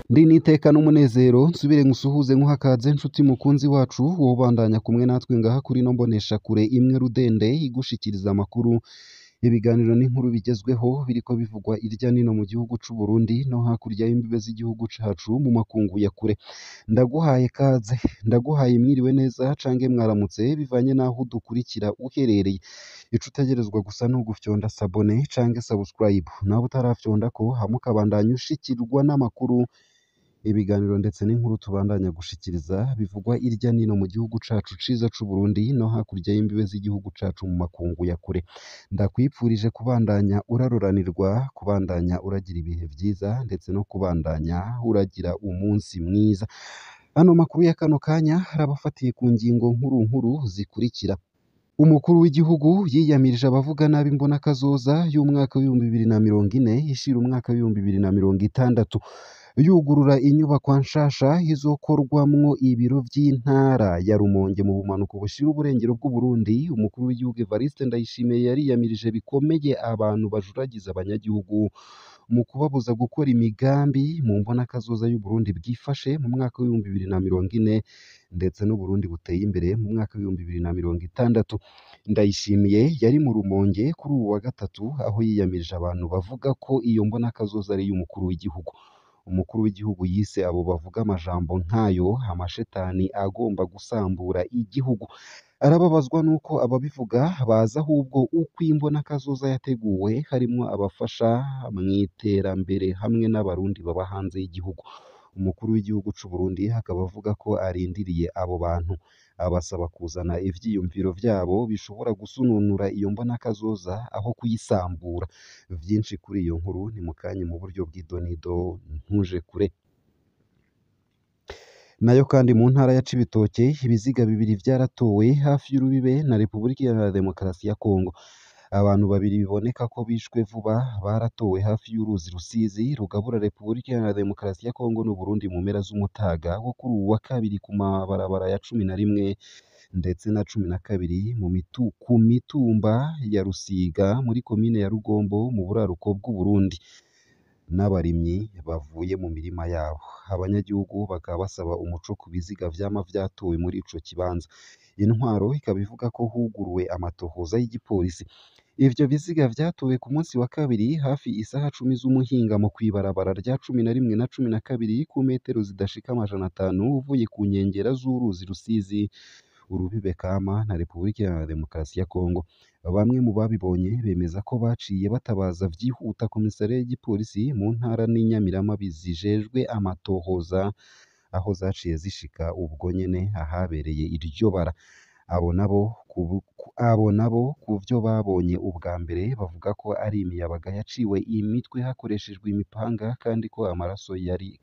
Ndi n'iteka n'umunezero nsubire ngusuhuze nkuhakaze nshuti mukunzi wacu wobandanya kumwe natwe ngaha kuri no mbonesha kure imwe rudende igushikiriza amakuru ibiganiro n'inkuru bigezweho biriko bivugwa irya nino mu gihugu c'u Burundi no hakurya y'imbibe z'igihugu cacu mu makungu ya kure ndaguhaye kaze ndaguhaye mwiriwe neza cange mwaramutse bivanye naho udukurikira uherereye ico utegerezwa gusa no gufyonda sabone cange subscribe nawe utarafyondako hamwe ukabandanya ushikirwa n'amakuru ibiganiro ndetse n'inkuru tubandanya gushikiriza bivugwa irya nino mu gihugu cacu ciza c'u Burundi no hakurya y'imbibe z'igihugu cacu mu makungu ya kure ndakwipfurije kubandanya uraruranirwa kubandanya uragira ibihe vyiza ndetse no kubandanya uragira umunsi mwiza ano makuru ya kano kanya harabafatiye ku ngingo nkuru zikurikira umukuru w'igihugu yiyamirije abavuga nabi imbona kazoza y'umwaka w'ibihumbi 2040 ishira umwaka w'ibihumbi 2060 yugurura inyubakwa nshasha izokorwamwo ibiro vy'intara ya Rumonge mu bumanuko bushira uburengero bw'u Burundi umukuru w'igihugu Evariste Ndayishimiye yariyamirije bikomeye abantu bajuragiza abanyagihugu mu kubabuza gukora imigambi mu mbona kazoza y'u Burundi bwifashe mu mwaka w'ibihumbi 2040 ndetse n'u Burundi buteye imbere mu mwaka w'ibihumbi 2060 Ndayishimiye yari mu Rumonge kuri ubu wa gatatu aho yiyamirije abantu bavuga ko iyo mbona kazoza ari y'umukuru w'igihugu umukuru w'igihugu yise abo bavuga amajambo nk'ayo amashetani agomba gusambura igihugu arababazwa nuko ababivuga baza ahubwo uko imbona kazoza yateguwe harimwo abafasha mw'iterambere hamwe n'abarundi baba hanze y'igihugu umukuru w'igihugu c'u Burundi akaba avuga ko arindiriye abo bantu abasaba kuzana ivyiyumviro vyabo bishobora gusununura iyo mbona kazoza aho kuyisambura vyinshi kuri iyo nkuru ni mukanye mu buryo bw'idonido ntuje kure nayo kandi mu ntara ya Cibitoke ibiziga bibiri vyaratowe hafi y'urubibe na Repubulika Iharanira Demokarasi ya Kongo abantu babiri biboneka ko bishwe vuba baratowe hafi y'uruzi Rusizi rugabura Repubulika Iharanira Demokarasi ya Kongo n'u Burundi mu mpera z'umutaga wo kuri uwu wa kabiri ku mabarabara ya 11 ndetse na 12 ku mitumba ya Rusiga muri komine ya Rugombo mu buraruko bw'u Burundi n'abarimyi bavuye mu mirima yabo abanyagihugu bakaba basaba umuco ku biziga vyama vyatowe muri ico kibanza intwaro ikaba ivuga ko huguruwe amatohoza y'igipolisi ivyo biziga vyatowe ku munsi wa kabiri hafi isaha 10 z'umuhinga mu kwibarabara rya 11 na 12 ku metero zidashika 500 uvuye ku nkengera z'uruzi Rusizi urubibe kama na Repubulika Iharanira Demokarasi ya Kongo bamwe mu babibonye bemeza ko baciye batabaza vyihuta komisariya y'igipolisi mu ntara n'inyamirama bizijejwe amatohoza aho zaciye zishika ubwo nyene ahabereye iryo bara abo nabo kuvyo babonye ubwa mbere bavuga ko ari imiyabaga yaciwe imitwe hakoreshejwe imipanga kandi ko amaraso yari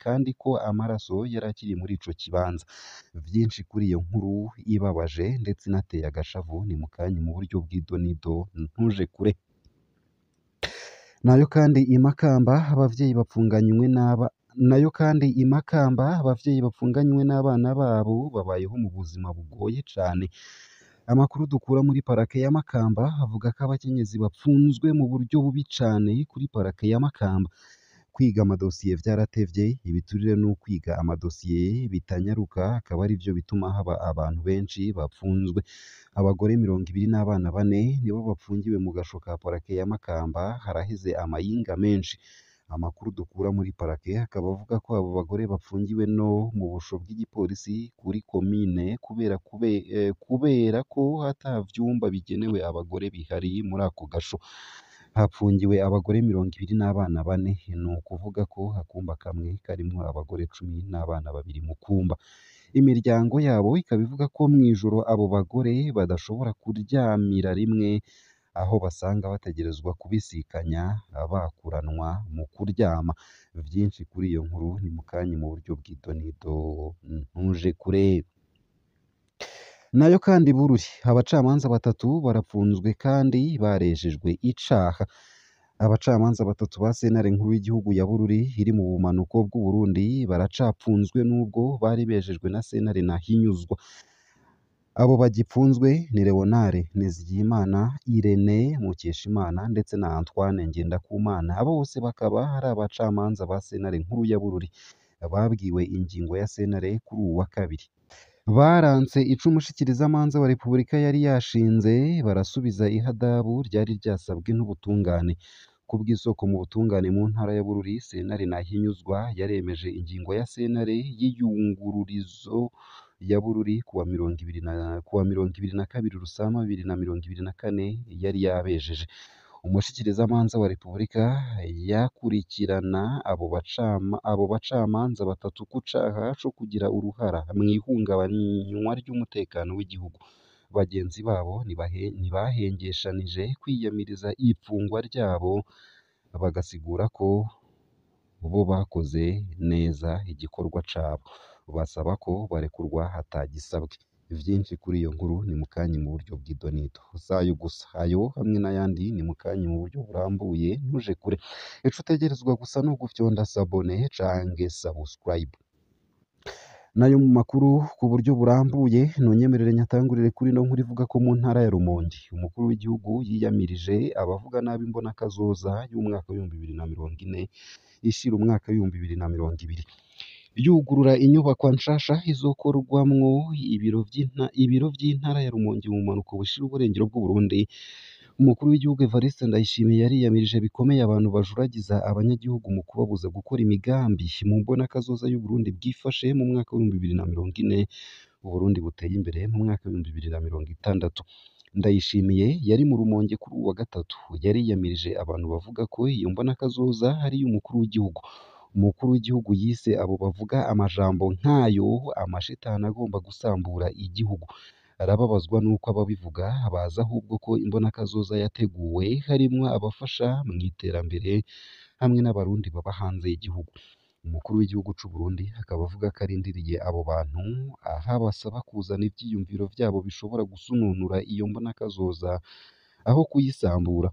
akiri muri ico kibanza vyinshi kuri iyo nkuru ibabaje ndetse inateye agashavu ni mukanye mu buryo bw'idonido ntuje kure nayo kandi imakamba abavyeyi bapfunganywe n'abana babo babayeho mu buzima bugoye cane amakuru dukura muri parake ya Makamba avuga ko abakenyezi bapfunzwe mu buryo bubi cane kuri parake ya Makamba kwiga amadosiye vyaratevye ibiturire no kwiga amadosiye bitanyaruka akaba ari vyo bituma haba abantu benshi bapfunzwe abagore 20 n'abana 4 nibo bapfungiwe mu gasho ka parake ya Makamba haraheze amayinga menshi amakuru dukura muri parake akaba avuga ko abo bagore bapfungiwe no mu busho bw'igipolisi kuri komine kubera ko hatavyumba bigenewe abagore bihari muri ako gasho hapfungiwe abagore 20 n'abana 4 ni ukuvuga ko hakumba kamwe karimwo abagore 10 n'abana 2 mu kumba imiryango yabo ikaba ivuga ko mw'ijoro abo bagore badashobora kuryamira rimwe aho basanga bategerezwa kubisikanya bakuranwa mu kuryama vyinshi kuri iyo nkuru ni mukanye mu buryo bw'idonido ntuje kure nayo kandi Bururi abacamanza batatu barapfunzwe kandi barejejwe icaha abacamanza batatu ba sentare nkuru y'igihugu ya Bururi iri mu bumanuko bw'u Burundi baracapfunzwe n'ubwo bari bejejwe na sentare Ntahinyuzwa abo bagipfunzwe ni Leonard Nizigiyimana, Irene Mukeshimana ndetse na Antoine Ngendakumana. Abo bose bakaba ari abacamanza ba sentare nkuru ya Bururi babwiwe ingingo ya sentare kuri uwu wa kabiri. Baranse ico umushikirizamanza wa Repubulika yari yashinze, barasubiza ihadabu ryari ryasabwe n'ubutungane. Ku bw'isoko mu butungane mu ntara ya Bururi, sentare Ntahinyuzwa yaremeje ingingo ya sentare y'iyungururizo ya Bururi kuwa mirongo ibiri na kabiri Rusama 2024 yari yabejeje. Umushikirizamanza wa Repubulika yakurikirana abo bacamanza batatu ku caha co kugira uruhara mw'ihungabanywa ry'umutekano w'igihugu. Bagenzi babo ntibahengeshanije kwiyamiriza ipfungwa ryabo, bagasigura ko bo bakoze neza igikorwa cabo. Basaba ko barekurwa hatagisabwe. Vyinshi kuri iyo nkuru ni mukanyi mu buryo bw'idonito. Sayo gusa, ayo hamwe n'ayandi ni mukanyi mu buryo burambuye, ntuje kure. Ico utegerezwa gusa ni ugufyonda sabone canke subscribe. Nayo mu makuru ku buryo burambuye, nonyemerere nyatangurire kuri no nkuru ivuga ko mu ntara ya Rumonge umukuru w'igihugu yiyamirije abavuga nabi imbonakazoza y'umwaka w'ibihumbi 2040 ishira umwaka w'ibihumbi 2020. Yugurura inyubakwa nshasha izokorwamwo ibiro vy'intara ya Rumonge mu mpanuka bushira uburengero bw'Uburundi. Umukuru w'igihugu Evariste Ndayishimiye yariyamirije bikomeye abantu bajuragiza abanyagihugu mu kubabuza gukora imigambi mu mbonakazoza y'Uburundi bwifashe mu mwaka w'ibihumbi 2040, Uburundi buteye imbere mu mwaka w'ibihumbi 2060. Ndayishimiye yari mu Rumonge kuri uwa gatatu, yariyamirije abantu bavuga ko iyo mbonakazoza ari iy'umukuru w'igihugu. Umukuru w'igihugu yise abo bavuga amajambo nk'ayo amashitani agomba gusambura igihugu. Arababazwa nuko ababivuga bazi ahubwo ko imbonakazoza yateguwe harimwo abafasha mu iterambere hamwe n'abarundi baba hanze y'igihugu. Umukuru w'igihugu c'u Burundi akaba avuga ko arindiriye abo bantu, aha basaba kuzana ivyiyumviro vyabo bishobora gusununura iyo mbonakazoza aho kuyisambura.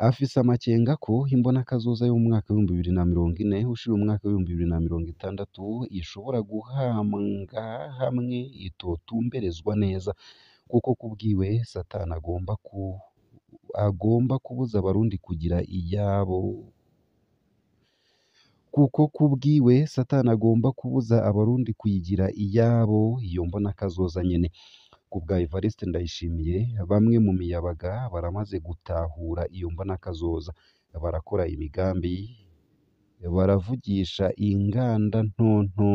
Afise amakenga ko imbonakazoza yo mu mwaka w'ibihumbi 2040 ushira umwaka w'ibihumbi 2060 ishobora guhambwa hamwe itotumberezwa neza, kuko kubwiwe Satani agomba kubuza abarundi kugira iyabo kuyigira iyabo iyo mbonakazoza nyene. Kubwa Evariste Ndayishimiye, bamwe mu miyabaga baramaze gutahura iyo mbonakazoza, barakora imigambi, baravugisha inganda ntonto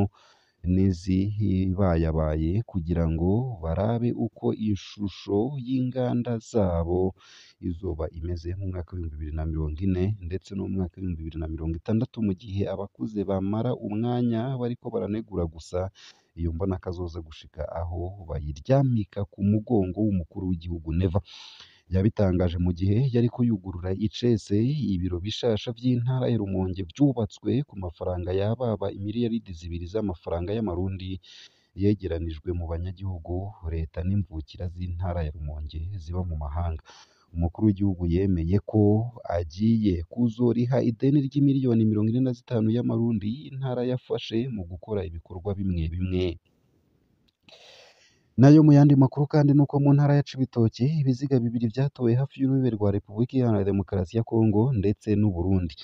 n'izibayabaye kugira ngo barabe uko ishusho y'inganda zabo izoba imeze mu mwaka w'ibihumbi 2040 ndetse no mu mwaka w'ibihumbi 2060, mu gihe abakuze bamara umwanya bariko baranegura gusa iyo mbonakazoza gushika aho bayiryamika ku mugongo w'umukuru w'igihugu Neva. Yabitangaje mu gihe yariko yugurura icese ibiro bishasha vy'intara ya Rumonge vyubatswe ku mafaranga yababa imiliyaridi 2 z'amafaranga y'amarundi yegeranijwe mu banyagihugu, leta n'imvukira z'intara ya Rumonge ziba mu mahanga. Umukuru w'igihugu yemeye ko agiye kuzoriha ideni ry'imiliyoni 45 y'amarundi intara yafashe mu gukora ibikorwa bimwe bimwe. Nayo mu yandi makuru kandi nuko mu ntara ya Cibitoke ibiziga bibiri vyatowe hafi y'urubibe rwa Repubulika Iharanira Demokarasi ya Kongo ndetse n'Uburundi.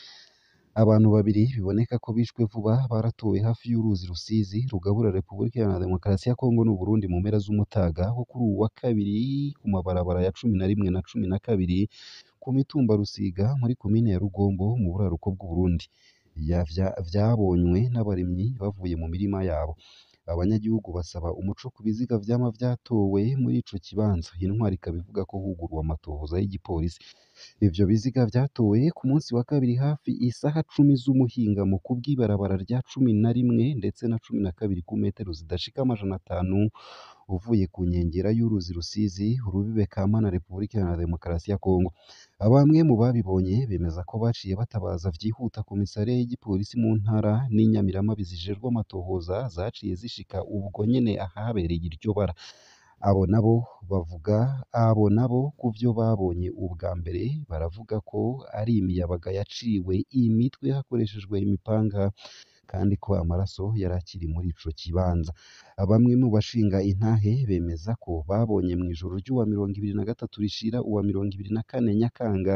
Abantu babiri biboneka ko bishwe vuba baratowe hafi y'uruzi Rusizi rugabura Repubulika Iharanira Demokarasi ya Kongo n'Uburundi mu mpera z'umutaga wo kuri uwu wa kabiri ku mabarabara ya 11 na 12 ku mitumba Rusiga muri komine ya Rugombo mu buraruko bw'Uburundi. Vyabonywe n'abarimyi bavuye mu mirima yabo. Abanyagihugu basaba umuco ku biziga vyama vyatowe muri ico kibanza. Intwari ikaba ivuga ko huguruwe amatohoza y'igipolisi. Ivyo biziga vyatowe ku munsi wa kabiri hafi isaha 10 z'umuhingamo ku bw'ibarabara rya 11 ndetse na 12 ku metero zidashika 500 uvuye ku nkengera y'uruzi Rusizi urubibe kama na Repubulika Iharanira Demokarasi ya Kongo. Bamwe mu babibonye bemeza ko baciye batabaza vyihuta komisariya y'igipolisi mu ntara n'inyamirama bizijejwe amatohoza zaciye zishika ubwo nyene ahabereye iryo bara. Abo nabo kuvyo babonye ubwa mbere baravuga ko ari imiyabaga yaciwe imitwe hakoreshejwe imipanga kandi ko amaraso yari akiri muri ico kibanza. Bamwe mu bashinga intahe bemeza ko babonye mw'ijoro ry'uwa 23 rishira uwa 24 Nyakanga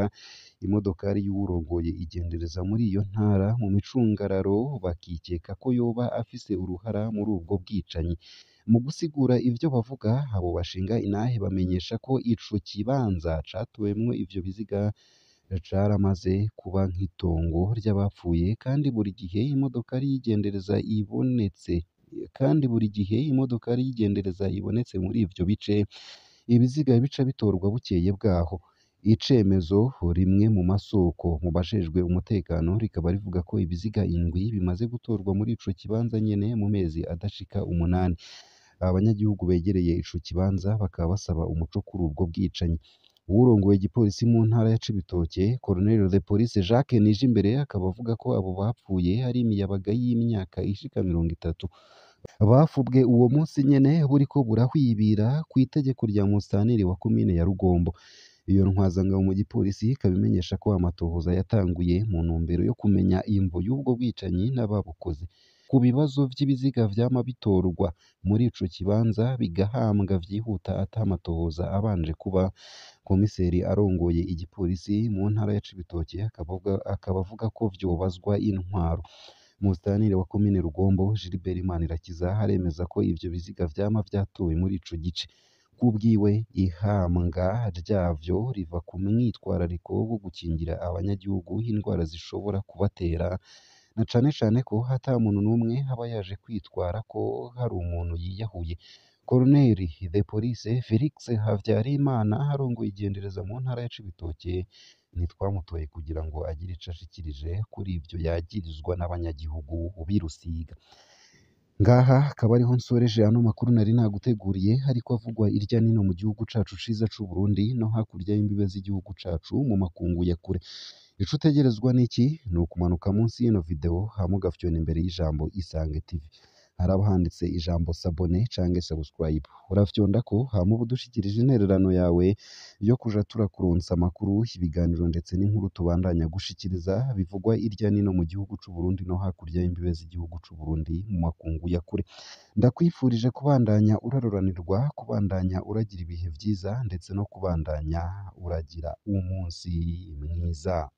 imodokari y'uwurongoye igendereza muri iyo ntara mu micungararo, bakikeka ko yoba afise uruhara muri ubwo bwicanyi. Mu gusigura ivyo bavuga, abo bashinga intahe bamenyesha ko ico kibanza catowemwo ivyo biziga caramaze kuba nk'itongo ry'abapfuye, kandi buri gihe imodokari y'igendereza ibonetse muri ivyo bice, ibiziga bica bitorwa bukeye bwaho. Icemezo rimwe mu masoko mu bajejwe umutekano rikaba rivuga ko ibiziga indwi bimaze gutorwa muri ico kibanza nyene mu mezi adashika 8. Abanyagihugu begereye ico kibanza bakaba basaba umuco kuri ubwo bwicanyi. Uwurongoye igipolisi mu ntara ya Cibitoke, Colonel de Police Jacques Nijimbere, akaba avuga ko abo bapfuye ari imiyabaga y'imyaka ishika 30 bafubwe uwo munsi nyene buriko burahwibira kw'itegeko rya musitanteri wa komine ya Rugombo. Iyo ntwazangabo mu gipolisi ikaba imenyesha ko amatohoza yatanguye mu ntumbero yo kumenya imvo y'ubwo bwicanyi n'ababukoze. Ku bibazo vy'ibiziga vyama bitorwa muri ico kibanza bigahambwa vyihuta ata amatohoza abanje kuba, komiseri arongoye igipolisi mu ntara ya Cibitoke akaba avuga ko vyobazwa intwaro. Musitanteri wa komine Rugombo Gilbert Manirakiza aremeza ko ivyo biziga vyama vyatowe muri ico gice. Kubwiwe ihambwa ryavyo riva ku mwitwarariko wo gukingira abanyagihugu indwara zishobora kubatera, na cane cane ko ata muntu n'umwe aba yaje kwitwara ko hari umuntu yiyahuye. Colonel de Police Felix Havyarimana arongoye igendereza mu ntara ya Cibitoke ntitwamutoye kugira ngo agire ico ashikirije kuri ivyo yagirizwa n'abanyagihugu b'i Rusiga. Ngaha akaba ariho nsoreje ano makuru nari naguteguriye, ariko avugwa irya nino mu gihugu cacu ciza c'u Burundi no hakurya y'imbibe z'igihugu cacu mu makungu ya kure. Ico utegerezwa n'iki? Ni ukumanuka munsi y'ino video hama ugafyona imbere y'ijambo Isange TV, haraba handitse ijambo s'abonner canke subscribe, urafyondako hama uba udushikirije intererano yawe yo kuja turakuronsa amakuru, ibiganiro ndetse n'inkuru tubandanya gushikiriza bivugwa irya nino mu gihugu c'u Burundi no hakurya y'imbibe z'igihugu c'u Burundi mu makungu ya kure. Ndakwifurije kubandanya uraroranirwa, kubandanya uragira ibihe vyiza ndetse no kubandanya uragira umunsi mwiza.